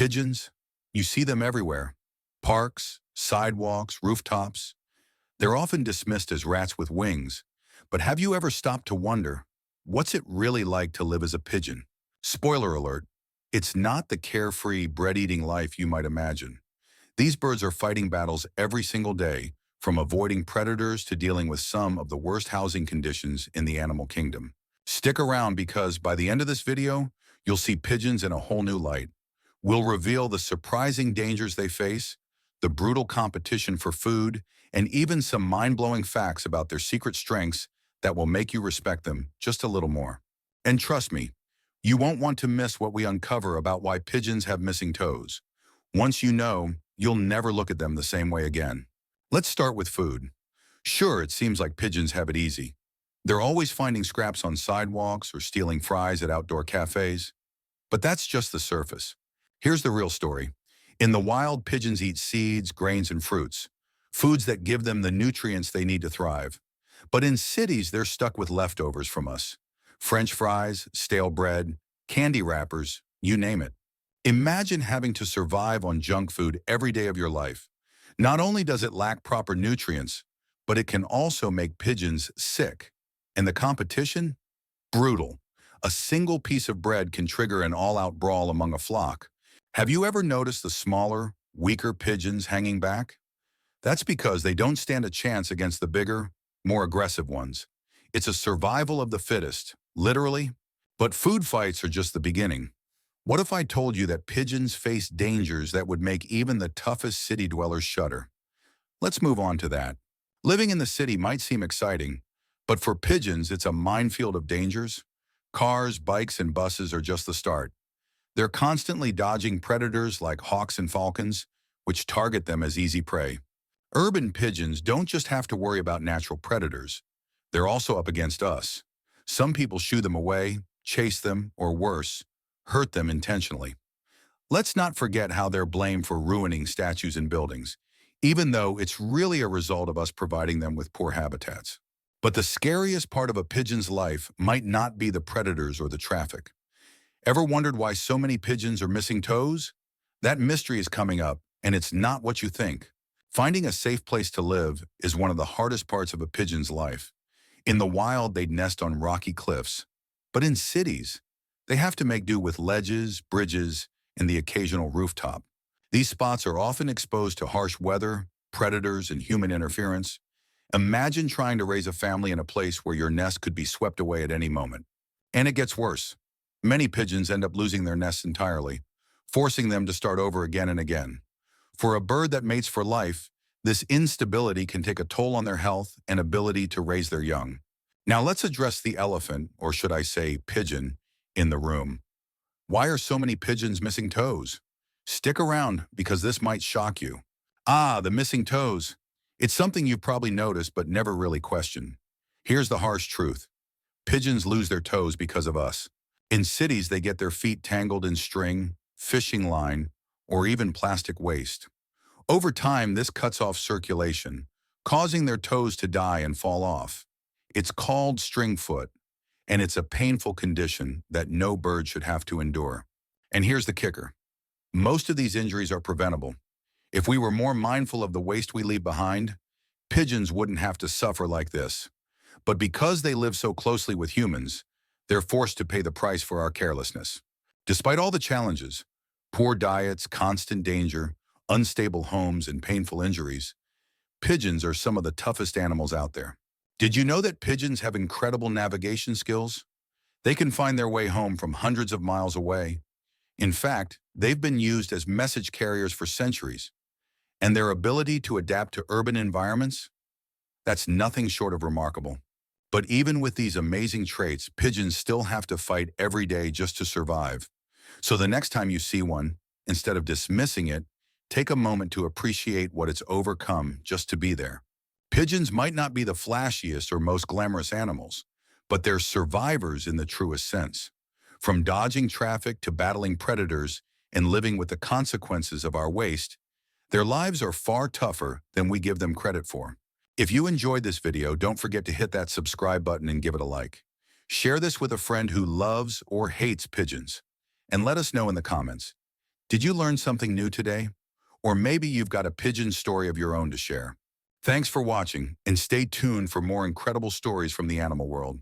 Pigeons, you see them everywhere. Parks, sidewalks, rooftops. They're often dismissed as rats with wings. But have you ever stopped to wonder, what's it really like to live as a pigeon? Spoiler alert, it's not the carefree, bread-eating life you might imagine. These birds are fighting battles every single day, from avoiding predators to dealing with some of the worst housing conditions in the animal kingdom. Stick around because by the end of this video, you'll see pigeons in a whole new light. We'll reveal the surprising dangers they face, the brutal competition for food, and even some mind-blowing facts about their secret strengths that will make you respect them just a little more. And trust me, you won't want to miss what we uncover about why pigeons have missing toes. Once you know, you'll never look at them the same way again. Let's start with food. Sure, it seems like pigeons have it easy. They're always finding scraps on sidewalks or stealing fries at outdoor cafes. But that's just the surface. Here's the real story. In the wild, pigeons eat seeds, grains, and fruits, foods that give them the nutrients they need to thrive. But in cities, they're stuck with leftovers from us. French fries, stale bread, candy wrappers, you name it. Imagine having to survive on junk food every day of your life. Not only does it lack proper nutrients, but it can also make pigeons sick. And the competition? Brutal. A single piece of bread can trigger an all-out brawl among a flock. Have you ever noticed the smaller, weaker pigeons hanging back? That's because they don't stand a chance against the bigger, more aggressive ones. It's a survival of the fittest, literally. But food fights are just the beginning. What if I told you that pigeons face dangers that would make even the toughest city dwellers shudder? Let's move on to that. Living in the city might seem exciting, but for pigeons, it's a minefield of dangers. Cars, bikes, and buses are just the start. They're constantly dodging predators like hawks and falcons, which target them as easy prey. Urban pigeons don't just have to worry about natural predators. They're also up against us. Some people shoo them away, chase them, or worse, hurt them intentionally. Let's not forget how they're blamed for ruining statues and buildings, even though it's really a result of us providing them with poor habitats. But the scariest part of a pigeon's life might not be the predators or the traffic. Ever wondered why so many pigeons are missing toes? That mystery is coming up, and it's not what you think. Finding a safe place to live is one of the hardest parts of a pigeon's life. In the wild, they'd nest on rocky cliffs. But in cities, they have to make do with ledges, bridges, and the occasional rooftop. These spots are often exposed to harsh weather, predators, and human interference. Imagine trying to raise a family in a place where your nest could be swept away at any moment. And it gets worse. Many pigeons end up losing their nests entirely, forcing them to start over again and again. For a bird that mates for life, this instability can take a toll on their health and ability to raise their young. Now let's address the elephant, or should I say pigeon, in the room. Why are so many pigeons missing toes? Stick around because this might shock you. The missing toes. It's something you've probably noticed but never really questioned. Here's the harsh truth. Pigeons lose their toes because of us. In cities, they get their feet tangled in string, fishing line, or even plastic waste. Over time, this cuts off circulation, causing their toes to die and fall off. It's called string foot, and it's a painful condition that no bird should have to endure. And here's the kicker. Most of these injuries are preventable. If we were more mindful of the waste we leave behind, pigeons wouldn't have to suffer like this. But because they live so closely with humans, they're forced to pay the price for our carelessness. Despite all the challenges, poor diets, constant danger, unstable homes, and painful injuries, pigeons are some of the toughest animals out there. Did you know that pigeons have incredible navigation skills? They can find their way home from hundreds of miles away. In fact, they've been used as message carriers for centuries. And their ability to adapt to urban environments? That's nothing short of remarkable. But even with these amazing traits, pigeons still have to fight every day just to survive. So the next time you see one, instead of dismissing it, take a moment to appreciate what it's overcome just to be there. Pigeons might not be the flashiest or most glamorous animals, but they're survivors in the truest sense. From dodging traffic to battling predators and living with the consequences of our waste, their lives are far tougher than we give them credit for. If you enjoyed this video, don't forget to hit that subscribe button and give it a like. Share this with a friend who loves or hates pigeons. And let us know in the comments. Did you learn something new today? Or maybe you've got a pigeon story of your own to share. Thanks for watching, and stay tuned for more incredible stories from the animal world.